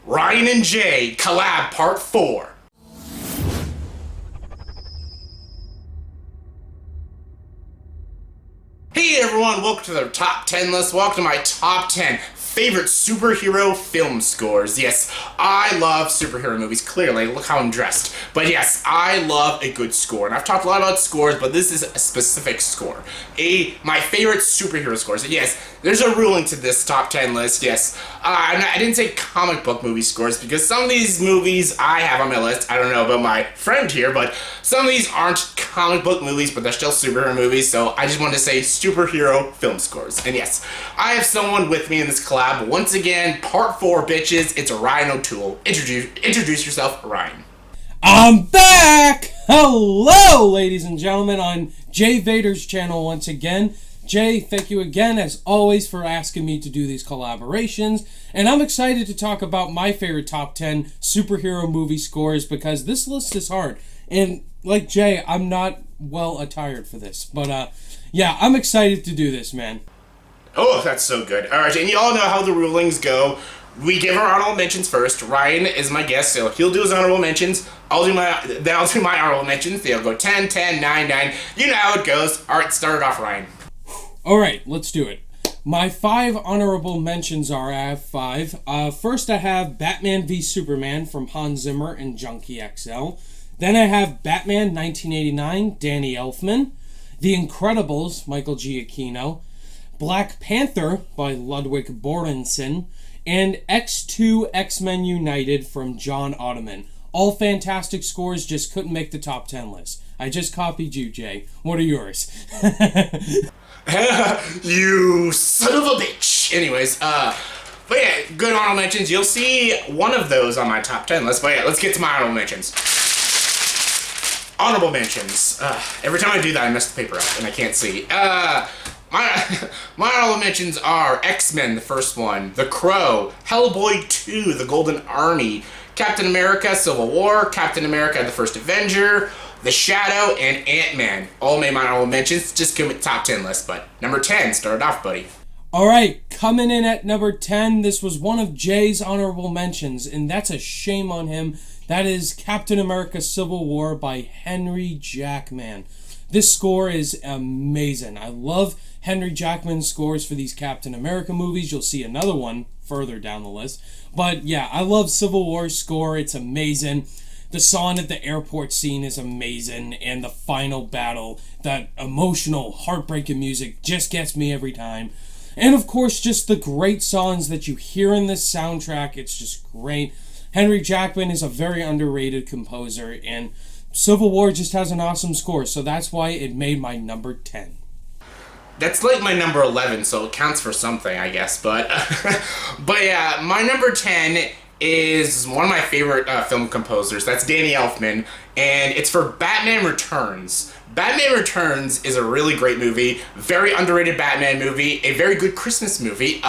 Ryan and Jay collab part 4. Hey everyone, welcome to the top 10 list. Welcome to my top 10 favorite superhero film scores. Yes, I love superhero movies, clearly. Look how I'm dressed. But yes, I love a good score. And I've talked a lot about scores, but this is a specific score. My favorite superhero scores. And yes, there's a ruling to this top 10 list. Yes, I didn't say comic book movie scores because some of these movies I have on my list, I don't know about my friend here, but some of these aren't comic book movies, but they're still superhero movies, so I just wanted to say superhero film scores. And yes, I have someone with me in this collab. Once again, part 4, bitches. It's Ryan O'Toole. Introduce yourself, Ryan. I'm back! Hello, ladies and gentlemen, on JayVaters channel once again. Jay, thank you again, as always, for asking me to do these collaborations. And I'm excited to talk about my favorite top 10 superhero movie scores because this list is hard. And like Jay, I'm not well attired for this. But yeah, I'm excited to do this, man. Oh, that's so good. Alright, and you all know how the rulings go. We give our honorable mentions first. Ryan is my guest, so he'll do his honorable mentions. I'll do my honorable mentions. They'll go 10, 10, 9, 9. You know how it goes. Alright, start it off, Ryan. Alright, let's do it. My 5 honorable mentions are, I have 5. First I have Batman v Superman from Hans Zimmer and Junkie XL. Then I have Batman 1989, Danny Elfman. The Incredibles, Michael Giacchino. Black Panther by Ludwig Göransson. And X2 X-Men United from John Ottoman. All fantastic scores, just couldn't make the top 10 list. I just copied you, Jay. What are yours? You son of a bitch. Anyways, but yeah, good honorable mentions. You'll see one of those on my top 10 list. But yeah, let's get to my honorable mentions. Honorable mentions. Every time I do that, I mess the paper up and I can't see. My honorable mentions are X-Men, the first one, The Crow, Hellboy 2, The Golden Army, Captain America, Civil War, Captain America, The First Avenger, The Shadow, and Ant-Man. All made my honorable mentions, just give me the top 10 list, but number 10, start it off, buddy. Alright, coming in at number 10, this was one of Jay's honorable mentions, and that's a shame on him. That is Captain America Civil War by Henry Jackman. This score is amazing. I love Henry Jackman's scores for these Captain America movies. You'll see another one further down the list. But yeah, I love Civil War's score. It's amazing. The song at the airport scene is amazing. And the final battle, that emotional, heartbreaking music just gets me every time. And of course, just the great songs that you hear in this soundtrack. It's just great. Henry Jackman is a very underrated composer, and Civil War just has an awesome score, so that's why it made my number 10. That's like my number 11, so it counts for something, I guess, but but yeah, my number 10 is one of my favorite film composers. That's Danny Elfman, and it's for Batman Returns. Batman Returns is a really great movie, very underrated Batman movie, a very good Christmas movie.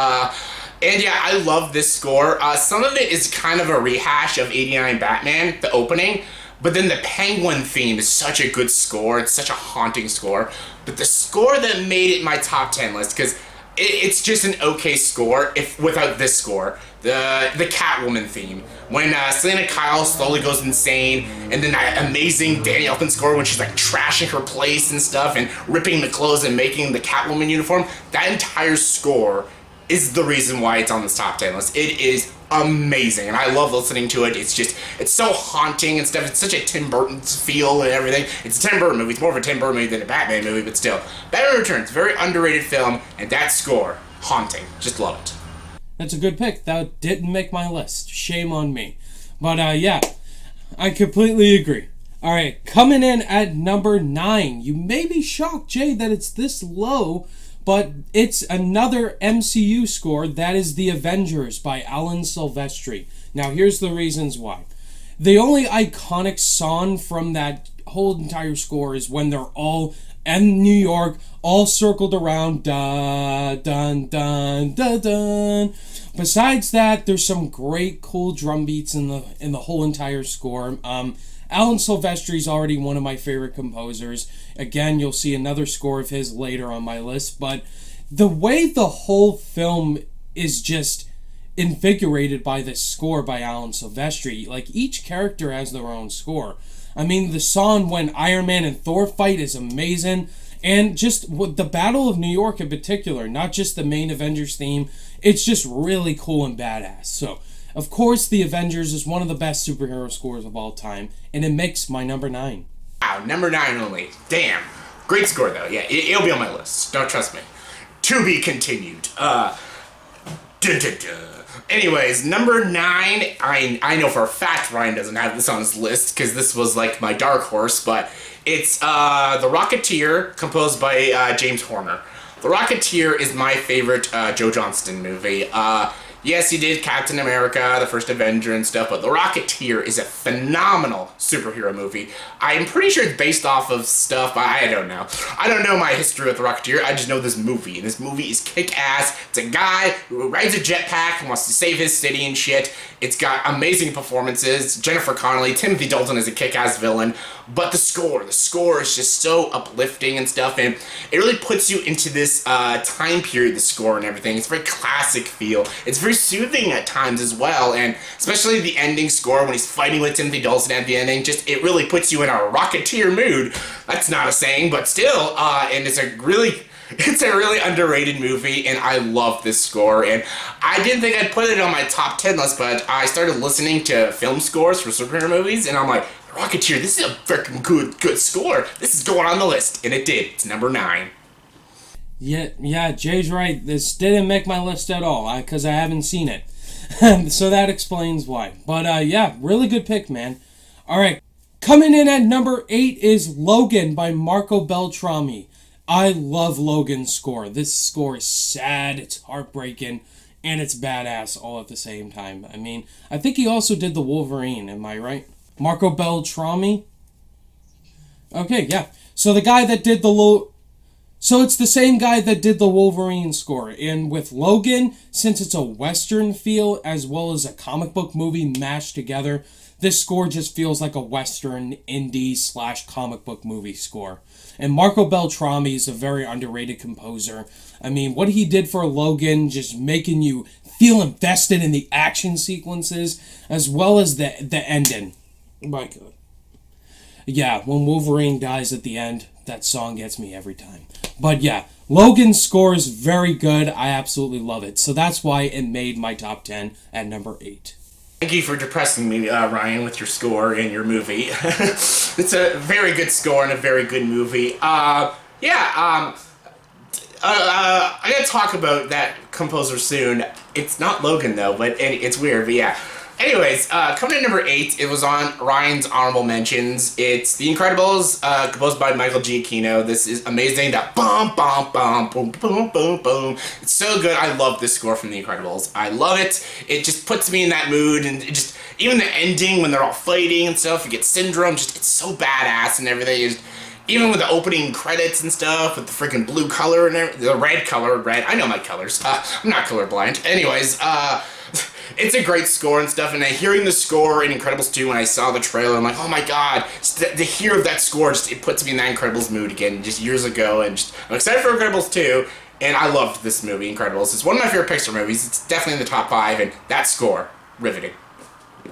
And yeah, I love this score. Some of it is kind of a rehash of 89 Batman, the opening, but then the Penguin theme is such a good score. It's such a haunting score. But the score that made it my top 10 list, because it's just an okay score without this score, the Catwoman theme. When Selena Kyle slowly goes insane, and then that amazing Danny Elfman score when she's like trashing her place and stuff and ripping the clothes and making the Catwoman uniform, that entire score is the reason why it's on this top 10 list. It is amazing, and I love listening to it. It's so haunting and stuff. It's such a Tim Burton feel and everything. It's a Tim Burton movie. It's more of a Tim Burton movie than a Batman movie, but still. Batman Returns, very underrated film, and that score, haunting. Just love it. That's a good pick. That didn't make my list. Shame on me. But yeah, I completely agree. Alright, coming in at number 9. You may be shocked, Jay, that it's this low, but it's another MCU score. That is The Avengers by Alan Silvestri. Now, here's the reasons why. The only iconic song from that whole entire score is when they're all in New York, all circled around, da dun dun da dun. Besides that, there's some great cool drum beats in the whole entire score. Alan Silvestri's already one of my favorite composers. Again, you'll see another score of his later on my list, but the way the whole film is just invigorated by this score by Alan Silvestri. Like, each character has their own score. I mean, the song when Iron Man and Thor fight is amazing. And just with the Battle of New York in particular, not just the main Avengers theme, it's just really cool and badass. So, of course, the Avengers is one of the best superhero scores of all time, and it makes my number 9. Wow, number 9 only. Damn. Great score, though. Yeah, it'll be on my list. Don't trust me. To be continued. Anyways, number 9, I know for a fact Ryan doesn't have this on his list, because this was like my dark horse, but it's The Rocketeer, composed by James Horner. The Rocketeer is my favorite Joe Johnston movie. Yes, he did Captain America, the first Avenger and stuff, but The Rocketeer is a phenomenal superhero movie. I'm pretty sure it's based off of stuff, I don't know. I don't know my history with The Rocketeer, I just know this movie, and this movie is kick-ass. It's a guy who rides a jetpack and wants to save his city and shit. It's got amazing performances. Jennifer Connelly, Timothy Dalton is a kick-ass villain, but the score is just so uplifting and stuff, and it really puts you into this time period, the score and everything. It's very classic feel. It's very soothing at times as well, and especially the ending score when he's fighting with Timothy Dalton at the ending, just it really puts you in a Rocketeer mood. That's not a saying, but still, and it's a really underrated movie, and I love this score, and I didn't think I'd put it on my top 10 list, but I started listening to film scores for superhero movies, and I'm like, Rocketeer, this is a freaking good score. This is going on the list, and it did. It's number 9. Yeah, Jay's right. This didn't make my list at all, because I haven't seen it. So that explains why. But yeah, really good pick, man. Alright, coming in at number 8 is Logan by Marco Beltrami. I love Logan's score. This score is sad, it's heartbreaking, and it's badass all at the same time. I mean, I think he also did the Wolverine, am I right? Marco Beltrami? Okay, yeah. So the guy that did So it's the same guy that did the Wolverine score. And with Logan, since it's a Western feel as well as a comic book movie mashed together, this score just feels like a Western indie / comic book movie score. And Marco Beltrami is a very underrated composer. I mean, what he did for Logan, just making you feel invested in the action sequences as well as the ending. My God. Yeah, when Wolverine dies at the end, that song gets me every time. But yeah, Logan's score is very good. I absolutely love it. So that's why it made my top 10 at number 8. Thank you for depressing me, Ryan, with your score and your movie. It's a very good score and a very good movie. I gotta talk about that composer soon. It's not Logan, though, but it's weird, but yeah. Anyways, coming in number 8, it was on Ryan's honorable mentions. It's The Incredibles, composed by Michael Giacchino. This is amazing. That bum, bum, bum, boom, boom, boom, boom. It's so good. I love this score from The Incredibles. I love it. It just puts me in that mood, and it just, even the ending when they're all fighting and stuff, you get Syndrome, just, it's so badass and everything. Even with the opening credits and stuff, with the freaking blue color and the red color, I know my colors. I'm not colorblind. Anyways, it's a great score and stuff, and hearing the score in Incredibles 2 when I saw the trailer, I'm like, oh my god, the hear of that score, just, it puts me in that Incredibles mood again, just years ago, and just, I'm excited for Incredibles 2, and I loved this movie, Incredibles. It's one of my favorite Pixar movies. It's definitely in the top 5, and that score, riveting.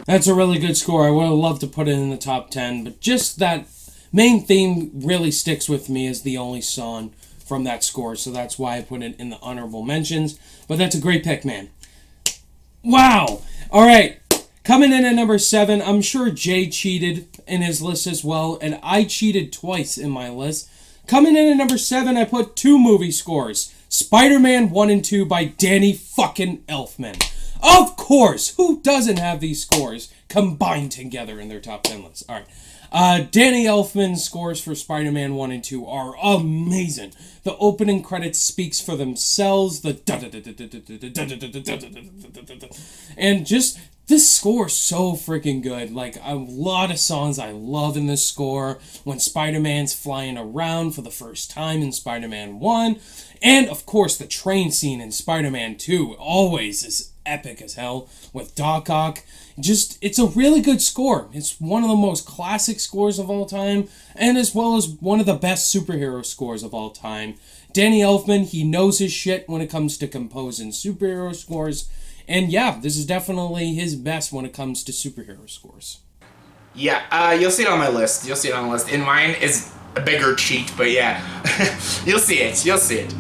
That's a really good score. I would have loved to put it in the top 10, but just that main theme really sticks with me as the only song from that score, so that's why I put it in the honorable mentions. But that's a great pick, man. Wow! Alright, coming in at number 7, I'm sure Jay cheated in his list as well, and I cheated twice in my list. Coming in at number 7, I put 2 movie scores. Spider-Man 1 and 2 by Danny fucking Elfman. Of course! Who doesn't have these scores combined together in their top 10 list? Alright. Danny Elfman's scores for Spider-Man 1 and 2 are amazing. The opening credits speaks for themselves. And just, this score is so freaking good. Like, a lot of songs I love in this score. When Spider-Man's flying around for the first time in Spider-Man 1. And, of course, the train scene in Spider-Man 2 always is epic as hell with Doc Ock. Just, it's a really good score. It's one of the most classic scores of all time, and as well as one of the best superhero scores of all time. Danny Elfman, he knows his shit when it comes to composing superhero scores, And yeah, this is definitely his best when it comes to superhero scores. Yeah, you'll see it on my list. You'll see it on the list. And mine is a bigger cheat, but yeah. You'll see it. You'll see it.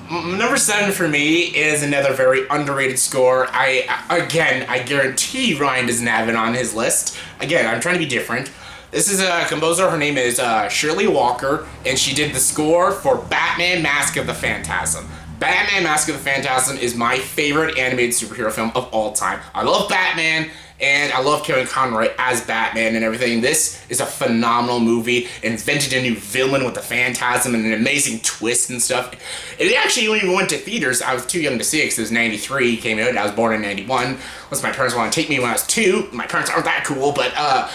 Number 7 for me is another very underrated score. I guarantee Ryan doesn't have it on his list. Again, I'm trying to be different. This is a composer. Her name is Shirley Walker, and she did the score for Batman: Mask of the Phantasm. Batman: Mask of the Phantasm is my favorite animated superhero film of all time. I love Batman, and I love Kevin Conroy as Batman and everything. This is a phenomenal movie. It invented a new villain with the Phantasm and an amazing twist and stuff. It actually even went to theaters. I was too young to see it because it was 93, came out. I was born in 91. Unless my parents wanted to take me when I was 2. My parents aren't that cool, but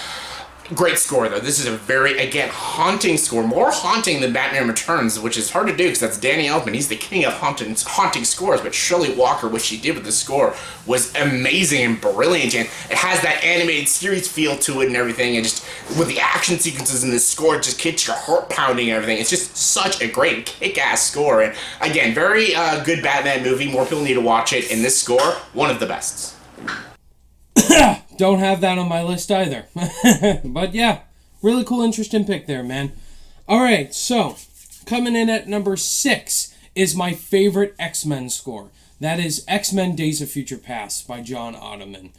great score, though. This is a very, again, haunting score. More haunting than Batman Returns, which is hard to do because that's Danny Elfman. He's the king of haunting scores. But Shirley Walker, what she did with the score was amazing and brilliant. And it has that animated series feel to it and everything. And just with the action sequences in this score, it just gets your heart pounding and everything. It's just such a great kick-ass score. And again, very good Batman movie. More people need to watch it. And this score, one of the best. Don't have that on my list either. But yeah, really cool, interesting pick there, man. Alright, so, coming in at number 6 is my favorite X-Men score. That is X-Men Days of Future Past by John Ottman.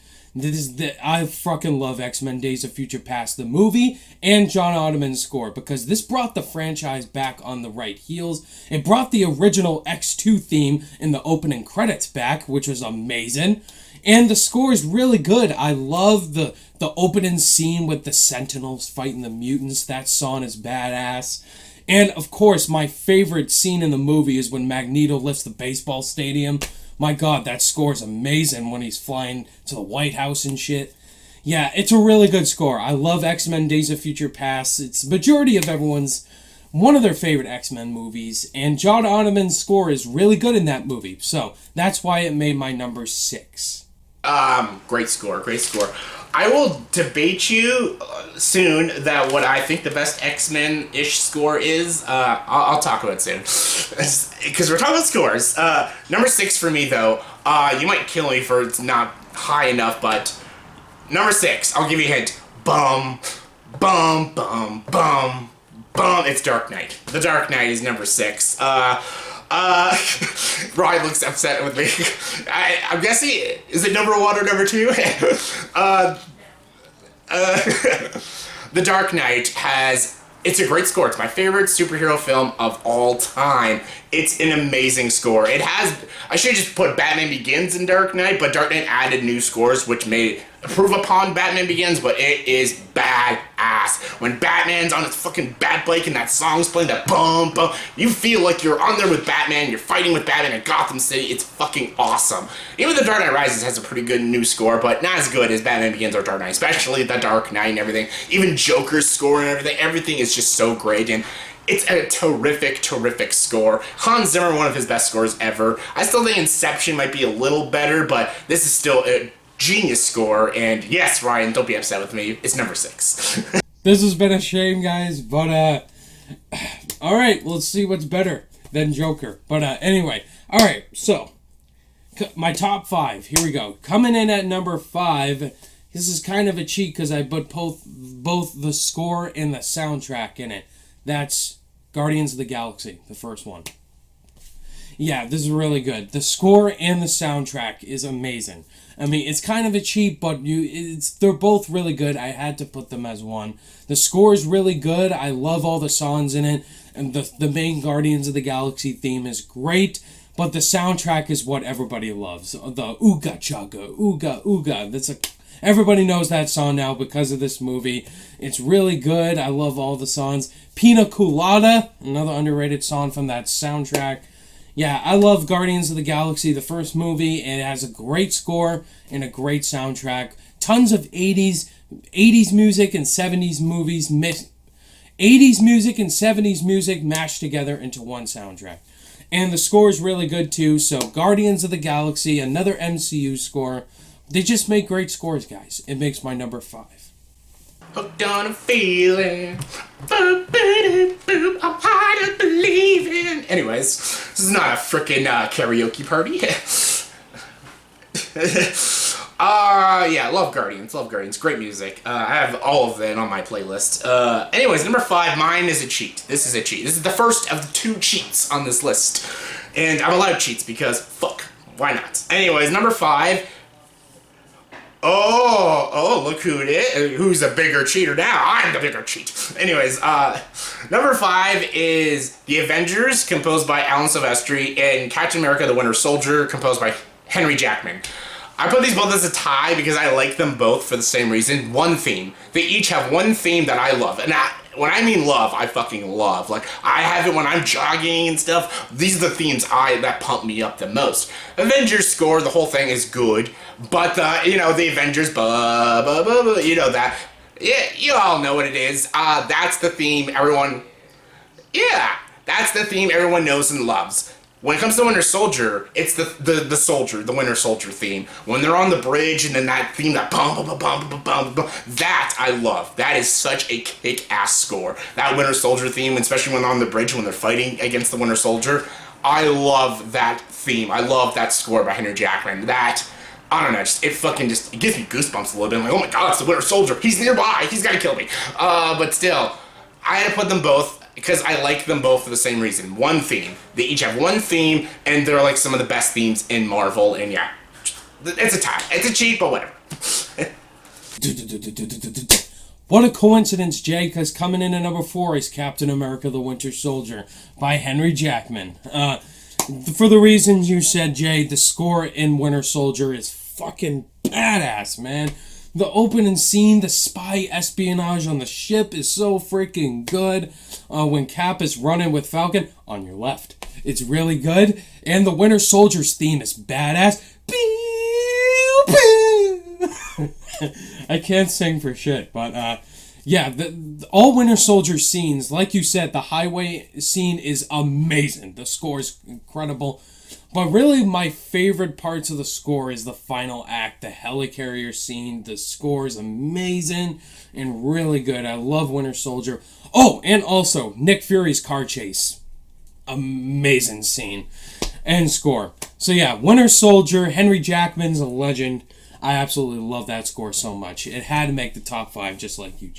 I fucking love X-Men Days of Future Past, the movie, and John Ottman's score, because this brought the franchise back on the right heels. It brought the original X2 theme in the opening credits back, which was amazing. And the score is really good. I love the opening scene with the Sentinels fighting the mutants. That song is badass. And, of course, my favorite scene in the movie is when Magneto lifts the baseball stadium. My god, that score is amazing when he's flying to the White House and shit. Yeah, it's a really good score. I love X-Men Days of Future Past. It's majority of everyone's one of their favorite X-Men movies. And John Ottman's score is really good in that movie. So, that's why it made my number 6. Great score, great score. I will debate you soon that what I think the best X-Men-ish score is. I'll talk about it soon. Because we're talking about scores. Number 6 for me, though. You might kill me for it's not high enough, but number 6, I'll give you a hint. Bum, bum, bum, bum, bum. It's Dark Knight. The Dark Knight is number 6. Ryan looks upset with me. I'm guessing, is it number 1 or number 2? The Dark Knight it's a great score. It's my favorite superhero film of all time. It's an amazing score. I should have just put Batman Begins in Dark Knight, but Dark Knight added new scores, which may improve upon Batman Begins, but it is badass. When Batman's on his fucking Batbike and that song's playing, that bum, bum, you feel like you're on there with Batman, you're fighting with Batman in Gotham City. It's fucking awesome. Even The Dark Knight Rises has a pretty good new score, but not as good as Batman Begins or Dark Knight, especially The Dark Knight and everything. Even Joker's score and everything is just so great, and it's a terrific, terrific score. Hans Zimmer, one of his best scores ever. I still think Inception might be a little better, but this is still a genius score, and yes, Ryan, don't be upset with me. It's number 6. This has been a shame, guys, but, alright, let's see what's better than Joker. But, anyway, alright, so, my top 5, here we go. Coming in at number 5, this is kind of a cheat because I put both the score and the soundtrack in it. That's Guardians of the Galaxy, the first one. Yeah, this is really good. The score and the soundtrack is amazing. I mean, it's kind of a cheat, but they're both really good. I had to put them as one. The score is really good. I love all the songs in it, and the main Guardians of the Galaxy theme is great. But the soundtrack is what everybody loves. The Ooga Chugga, Ooga Ooga. Everybody knows that song now because of this movie. It's really good. I love all the songs. Pina Colada, another underrated song from that soundtrack. Yeah, I love Guardians of the Galaxy, the first movie, and it has a great score and a great soundtrack. Tons of 80s music and 70s movies, 80s music and 70s music mashed together into one soundtrack. And the score is really good too, so Guardians of the Galaxy, another MCU score. They just make great scores, guys. It makes my number 5. Hooked on a feeling. Boop, boop, boop, I'm hard to believe in. Anyways, this is not a frickin' karaoke party. Yeah, love Guardians. Love Guardians. Great music. I have all of it on my playlist. Anyways, number 5, mine is a cheat. This is a cheat. This is the first of the 2 cheats on this list. And I'm allowed cheats because, fuck, why not? Anyways, number 5. Oh, look who it is. Who's a bigger cheater now? I'm the bigger cheat. Anyways, number 5 is The Avengers, composed by Alan Silvestri, and Captain America: The Winter Soldier, composed by Henry Jackman. I put these both as a tie because I like them both for the same reason. One theme. They each have one theme that I love. And when I mean love, I fucking love. Like, I have it when I'm jogging and stuff. These are the themes that pump me up the most. Avengers score, the whole thing is good. But, the Avengers, you know that. Yeah, you all know what it is. That's the theme everyone... Yeah, that's the theme everyone knows and loves. When it comes to Winter Soldier, it's the soldier, the Winter Soldier theme. When they're on the bridge and then that theme, that bum, bum, bum, bum, bum, bum, that I love. That is such a kick-ass score. That Winter Soldier theme, especially when they're on the bridge, when they're fighting against the Winter Soldier, I love that theme. I love that score by Henry Jackman. That, I don't know, it gives me goosebumps a little bit. I'm like, oh my god, it's the Winter Soldier. He's nearby. He's gotta kill me. But still, I had to put them both because I like them both for the same reason. One theme. They each have one theme, and they're like some of the best themes in Marvel, and yeah. It's a tie. It's a cheat, but whatever. What a coincidence, Jay, because coming in at number 4 is Captain America: The Winter Soldier by Henry Jackman. For the reasons you said, Jay, the score in Winter Soldier is fucking badass, man. The opening scene, the spy espionage on the ship is so freaking good. When Cap is running with Falcon, on your left. It's really good. And the Winter Soldier's theme is badass. Pew, pew. I can't sing for shit, but yeah, all Winter Soldier scenes, like you said, the highway scene is amazing. The score is incredible. But really, my favorite parts of the score is the final act, the helicarrier scene. The score is amazing and really good. I love Winter Soldier. Oh, and also, Nick Fury's car chase. Amazing scene and score. So yeah, Winter Soldier, Henry Jackman's a legend. I absolutely love that score so much. It had to make the top 5 just like you.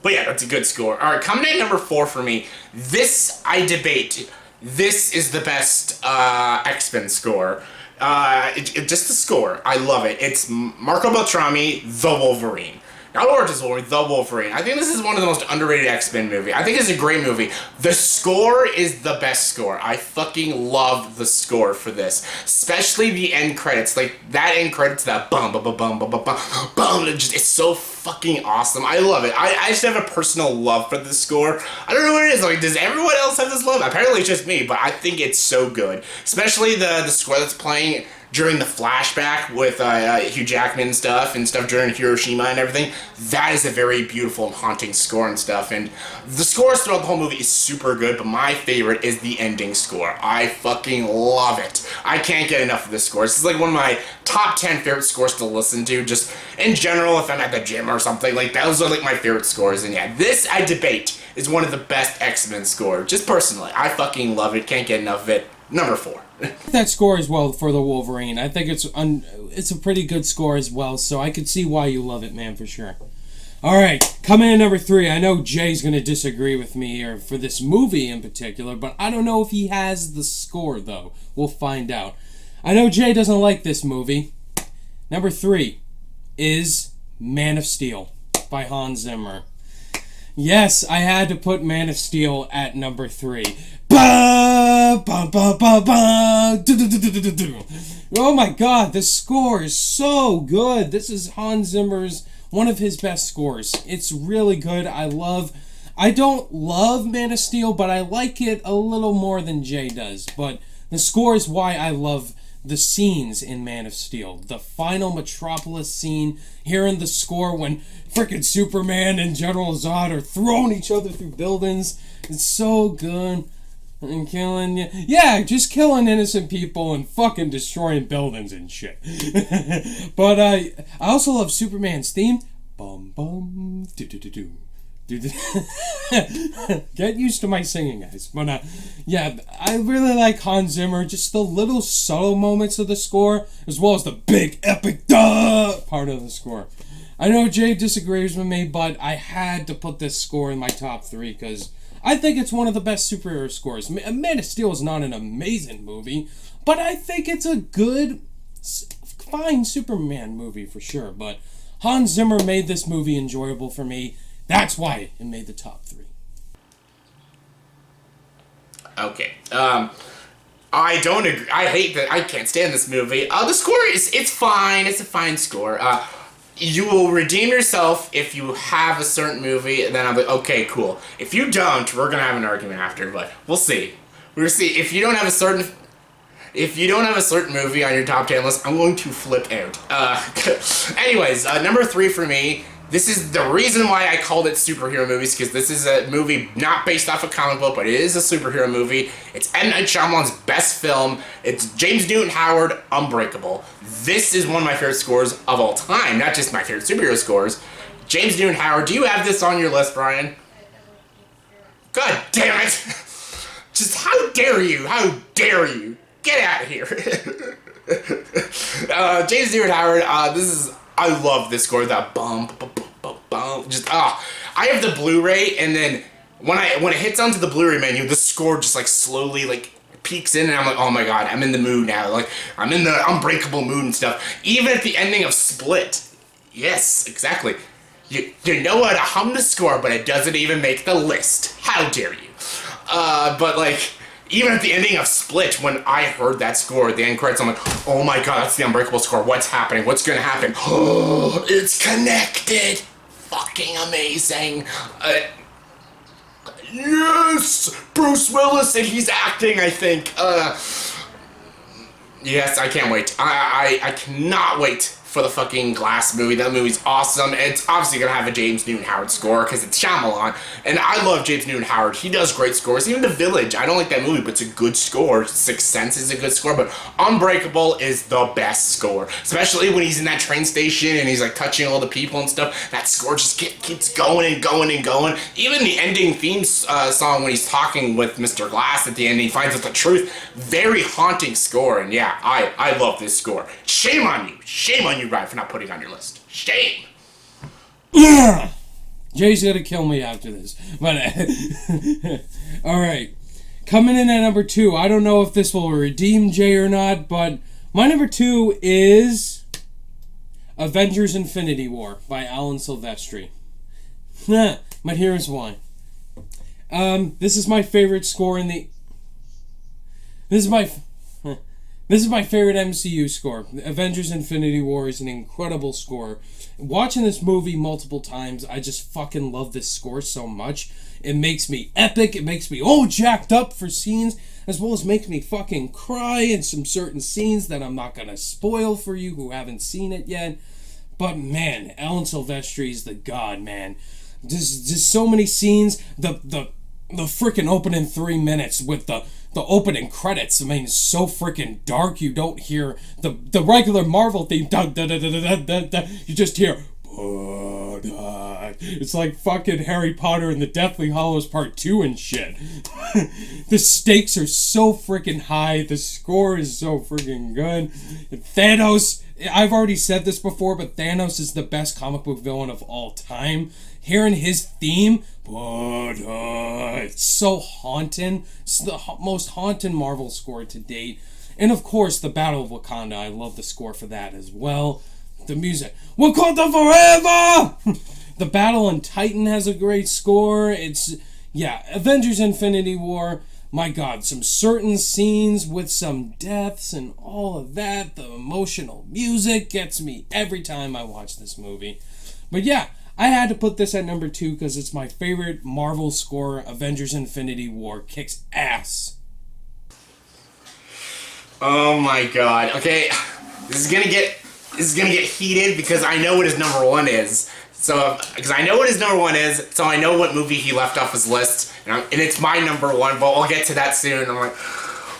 But yeah, that's a good score. Alright, coming in at number 4 for me, this I debate. This is the best X-Men score. Just the score. I love it. It's Marco Beltrami, The Wolverine. Not Origins Wolverine, The Wolverine. I think this is one of the most underrated X-Men movies. I think it's a great movie. The score is the best score. I fucking love the score for this. Especially the end credits. Like, that end credits, that bum, bum, bum, bum, bum, bum, bum. It's so fucking awesome. I love it. I just have a personal love for this score. I don't know what it is. Like, does everyone else have this love? Apparently it's just me, but I think it's so good. Especially the score that's playing during the flashback with Hugh Jackman and stuff during Hiroshima and everything. That is a very beautiful and haunting score and stuff, and the scores throughout the whole movie is super good, but my favorite is the ending score. I fucking love it. I can't get enough of this score. This is like one of my top 10 favorite scores to listen to, just in general if I'm at the gym or something. Like, those are like my favorite scores, and yeah, this, I debate, is one of the best X-Men scores. Just personally, I fucking love it, can't get enough of it. Number 4. That score as well for the Wolverine. I think it's a pretty good score as well, so I could see why you love it, man, for sure. Alright, coming in number 3. I know Jay's going to disagree with me here for this movie in particular, but I don't know if he has the score, though. We'll find out. I know Jay doesn't like this movie. Number 3 is Man of Steel by Hans Zimmer. Yes, I had to put Man of Steel at number 3. Ba, ba, ba, ba, ba. Oh my god, this score is so good. This is Hans Zimmer's, one of his best scores. It's really good. I don't love Man of Steel, but I like it a little more than Jay does. But the score is why I love the scenes in Man of Steel. The final Metropolis scene, hearing the score when frickin' Superman and General Zod are throwing each other through buildings. It's so good. And killing, yeah, just killing innocent people and fucking destroying buildings and shit. But I also love Superman's theme. Bum bum do do do do Dude, get used to my singing, guys. But, yeah, I really like Hans Zimmer. Just the little subtle moments of the score, as well as the big, epic, duh part of the score. I know Jay disagrees with me, but I had to put this score in my top 3, because I think it's one of the best superhero scores. Man of Steel is not an amazing movie, but I think it's a good, fine Superman movie for sure. But Hans Zimmer made this movie enjoyable for me. That's why it made the top 3. Okay. I don't agree. I hate that. I can't stand this movie. The score it's fine. It's a fine score. You will redeem yourself if you have a certain movie, and then I'm like, okay, cool. If you don't, we're gonna have an argument after, but we'll see. We'll see. If you don't have a certain movie on your top 10 list, I'm going to flip out. Anyways, number 3 for me. This is the reason why I called it superhero movies, because this is a movie not based off a comic book, but it is a superhero movie. It's M. Night Shyamalan's best film. It's James Newton Howard, Unbreakable. This is one of my favorite scores of all time, not just my favorite superhero scores. James Newton Howard, do you have this on your list, Brian? God damn it! Just how dare you? How dare you? Get out of here! James Newton Howard, I love this score, that bump, just, I have the Blu-ray, and then when it hits onto the Blu-ray menu, the score just, like, slowly, like, peeks in, and I'm like, oh my god, I'm in the mood now, like, I'm in the Unbreakable mood and stuff. Even at the ending of Split, yes, exactly, you know how to hum the score, but it doesn't even make the list. How dare you? But, like, even at the ending of Split, when I heard that score at the end credits, I'm like, oh my god, that's the Unbreakable score. What's happening? What's gonna happen? Oh, it's connected. Fucking amazing. Yes! Bruce Willis, and he's acting, I think. Yes, I can't wait. I cannot wait for the fucking Glass movie. That movie's awesome. It's obviously gonna have a James Newton Howard score because it's Shyamalan, and I love James Newton Howard. He does great scores. Even The Village, I don't like that movie, but it's a good score. Sixth Sense is a good score, but Unbreakable is the best score, especially when he's in that train station and he's like touching all the people and stuff. That score just keeps going and going and going. Even the ending theme song when he's talking with Mr. Glass at the end, he finds out the truth. Very haunting score, and yeah, I love this score. Shame on you, Ryan, for not putting it on your list. Shame. Yeah. Jay's gonna kill me after this, but all right. Coming in at number 2. I don't know if this will redeem Jay or not, but my number 2 is Avengers: Infinity War by Alan Silvestri. But here's why. This is my favorite score in the. This is my favorite MCU score. Avengers: Infinity War is an incredible score. Watching this movie multiple times, I just fucking love this score so much. It makes me epic. It makes me all jacked up for scenes, as well as makes me fucking cry in some certain scenes that I'm not gonna spoil for you who haven't seen it yet. But man, Alan Silvestri is the god, man. Just so many scenes. The freaking opening 3 minutes with the opening credits, I mean, it's so freaking dark. You don't hear the regular Marvel theme. Da, da, da, da, da, da, da. You just hear. It's like fucking Harry Potter and the Deathly Hallows Part 2 and shit. The stakes are so freaking high. The score is so freaking good. And Thanos, I've already said this before, but Thanos is the best comic book villain of all time. Hearing his theme, it's so haunting. It's the most haunting Marvel score to date. And of course, the Battle of Wakanda. I love the score for that as well. The music, Wakanda forever! The Battle on Titan has a great score. Avengers: Infinity War. My god, some certain scenes with some deaths and all of that. The emotional music gets me every time I watch this movie. But yeah, I had to put this at number 2 because it's my favorite Marvel score. Avengers: Infinity War kicks ass. Oh my god. Okay, this is gonna get heated because I know what his number 1 is. So, because I know what his number 1 is, so I know what movie he left off his list, and it's my number 1. But I'll get to that soon. I'm like,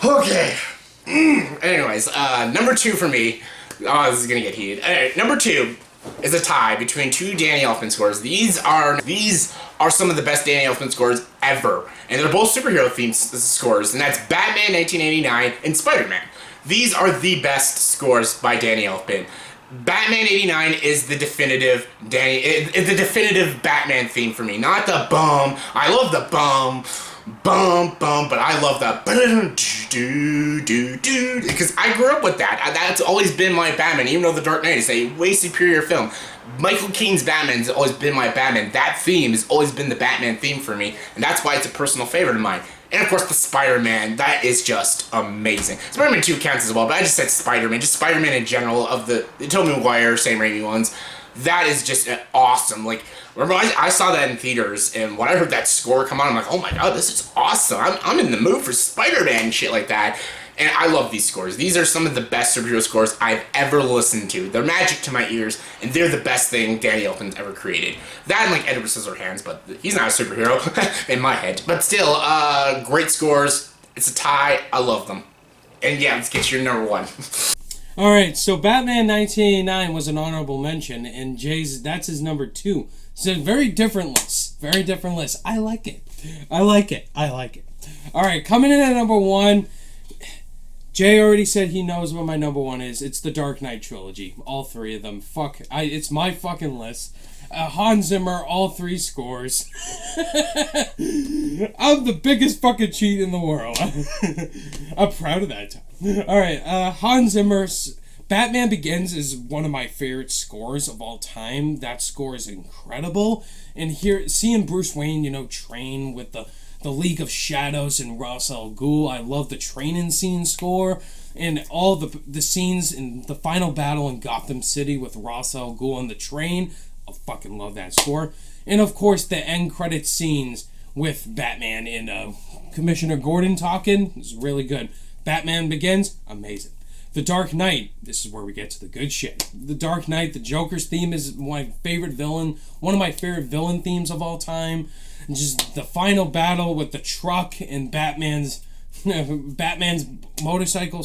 okay. Anyways, number 2 for me. Oh, this is gonna get heated. Number 2. is a tie between two Danny Elfman scores. These are some of the best Danny Elfman scores ever, and they're both superhero themed scores, and that's Batman 1989 and Spider-Man. These are the best scores by Danny Elfman. Batman 89 is the definitive Batman theme for me. Not the bum. I love the bum, but I love the because I grew up with that. That's always been my Batman, even though The Dark Knight is a way superior film. Michael Keaton's Batman has always been my Batman. That theme has always been the Batman theme for me, and that's why it's a personal favorite of mine. And of course, the Spider-Man, that is just amazing. Spider-Man 2 counts as well, but I just said Spider-Man. Just Spider-Man in general, of the Tobey Maguire, Sam Raimi ones. That is just awesome. Like, remember, I saw that in theaters, and when I heard that score come on, I'm like, oh my god, this is awesome. I'm in the mood for Spider-Man and shit like that. And I love these scores. These are some of the best superhero scores I've ever listened to. They're magic to my ears, and they're the best thing Danny Elfman's ever created. That and like Edward Scissorhands, but he's not a superhero in my head. But still, great scores. It's a tie. I love them. And yeah, let's get your number one. All right, so Batman 1989 was an honorable mention, and that's his number 2. So very different list. Very different list. I like it. All right, coming in at number 1. Jay already said he knows what my number 1 is. It's the Dark Knight trilogy. All 3 of them. It's my fucking list. Hans Zimmer, all 3 scores. I'm the biggest fucking cheat in the world. I'm proud of that. Alright, Hans Zimmer's Batman Begins is one of my favorite scores of all time. That score is incredible. And here, seeing Bruce Wayne, train with the League of Shadows and Ra's al Ghul. I love the training scene score and all the scenes in the final battle in Gotham City with Ra's al Ghul on the train. I fucking love that score. And of course the end credit scenes with Batman and Commissioner Gordon talking is really good. Batman Begins, amazing. The Dark Knight, this is where we get to the good shit. The Dark Knight, the Joker's theme is my favorite villain, one of my favorite villain themes of all time. Just the final battle with the truck and Batman's motorcycle,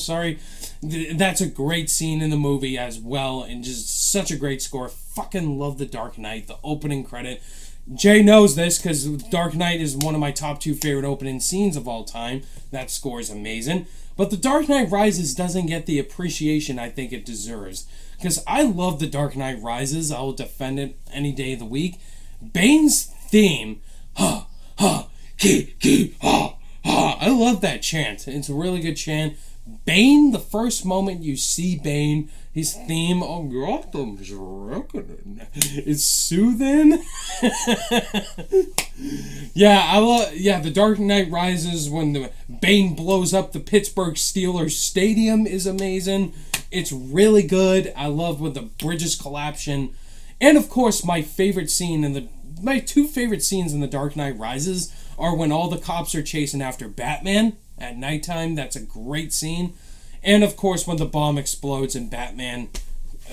that's a great scene in the movie as well, and just such a great score. Fucking love The Dark Knight, the opening credit. Jay knows this because Dark Knight is one of my top 2 favorite opening scenes of all time. That score is amazing. But The Dark Knight Rises doesn't get the appreciation I think it deserves. Because I love The Dark Knight Rises. I will defend it any day of the week. Bane's theme, I love that chant. It's a really good chant. Bane, the first moment you see Bane, his theme, oh, Gotham's reckoning. It's soothing. The Dark Knight Rises when the Bane blows up the Pittsburgh Steelers stadium is amazing. It's really good. I love when the bridges collapsing. And of course, my 2 favorite scenes in The Dark Knight Rises are when all the cops are chasing after Batman at nighttime. That's a great scene. And of course, when the bomb explodes and Batman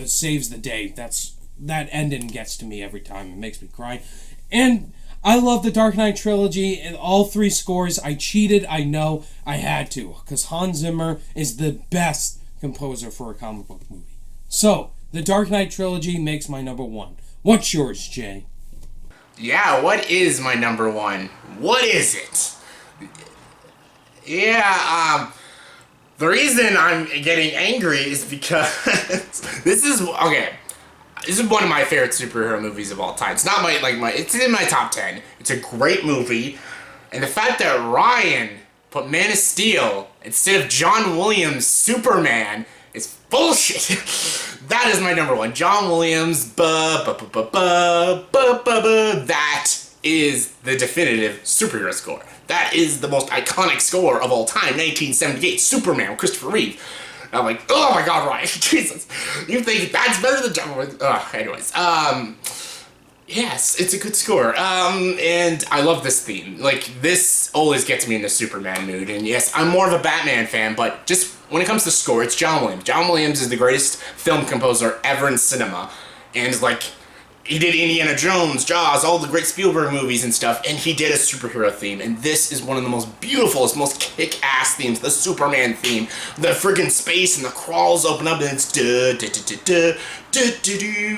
saves the day. That ending gets to me every time. It makes me cry. And I love the Dark Knight trilogy and all 3 scores. I cheated, I know, I had to, because Hans Zimmer is the best composer for a comic book movie. So, the Dark Knight trilogy makes my number 1. What's yours, Jay? Yeah, what is my number 1? What is it? Yeah, the reason I'm getting angry is because this is one of my favorite superhero movies of all time. It's not it's in my top 10. It's a great movie, and the fact that Ryan put Man of Steel instead of John Williams' Superman is bullshit. That is my number 1. John Williams, that is the definitive superhero score. That is the most iconic score of all time, 1978, Superman with Christopher Reeve. I'm like, oh my god, Ryan, Jesus. You think that's better than John Williams? Anyways, yes, it's a good score. And I love this theme. Like, this always gets me in the Superman mood. And yes, I'm more of a Batman fan, but just when it comes to score, it's John Williams. John Williams is the greatest film composer ever in cinema. And, like, he did Indiana Jones, Jaws, all the great Spielberg movies and stuff, and he did a superhero theme, and this is one of the most beautiful, most kick-ass themes, the Superman theme. The friggin' space and the crawls open up and it's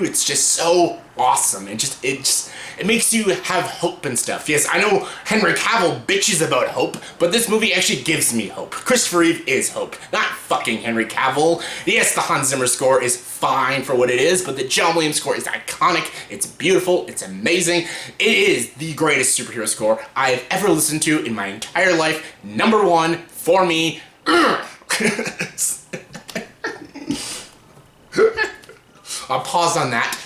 it's just so awesome. It makes you have hope and stuff. Yes, I know Henry Cavill bitches about hope, but this movie actually gives me hope. Christopher Reeve is hope, not fucking Henry Cavill. Yes, the Hans Zimmer score is fine for what it is, but the John Williams score is iconic, it's beautiful, it's amazing. It is the greatest superhero score I've ever listened to in my entire life. Number one for me. I'll pause on that.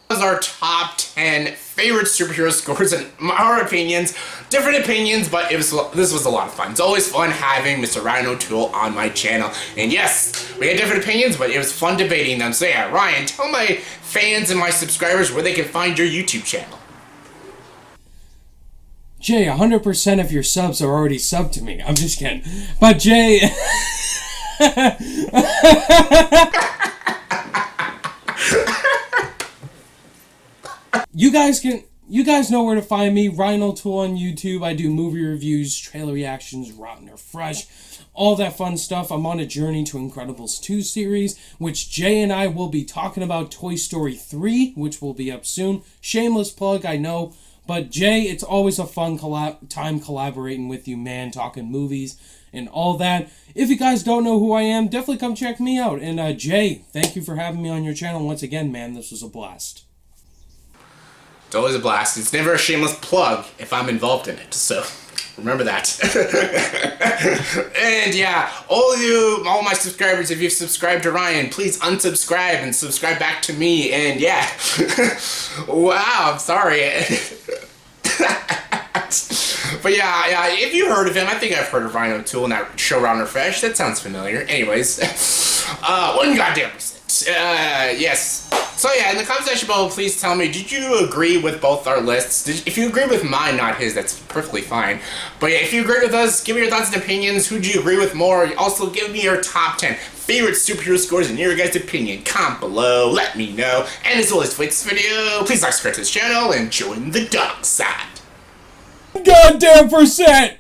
Those are our top 10 favorite superhero scores and our opinions. Different opinions, but this was a lot of fun. It's always fun having Mr. Ryan O'Toole on my channel. And yes, we had different opinions, but it was fun debating them. So yeah, Ryan, tell my fans and my subscribers where they can find your YouTube channel. Jay, 100% of your subs are already subbed to me. I'm just kidding. But Jay... You guys know where to find me, Ryan O'Toole on YouTube. I do movie reviews, trailer reactions, rotten or fresh, all that fun stuff. I'm on a journey to Incredibles 2 series, which Jay and I will be talking about Toy Story 3, which will be up soon. Shameless plug, I know. But Jay, it's always a fun time collaborating with you, man, talking movies and all that. If you guys don't know who I am, definitely come check me out. And Jay, thank you for having me on your channel once again, man. This was a blast. It's always a blast. It's never a shameless plug if I'm involved in it, so remember that. And yeah, all my subscribers, if you've subscribed to Ryan, please unsubscribe and subscribe back to me. And yeah, wow, I'm sorry. But yeah, if you heard of him, I think I've heard of Ryan O'Toole in that show Round Fresh. That sounds familiar. Anyways, one goddamn percent. Yes. So yeah, in the comment section below, please tell me, did you agree with both our lists? If you agree with mine, not his, that's perfectly fine. But yeah, if you agree with us, give me your thoughts and opinions. Who do you agree with more? Also, give me your top 10 favorite superhero scores in your guys' opinion. Comment below, let me know. And as always, for this video, please like, subscribe to this channel, and join the dark side. Goddamn percent!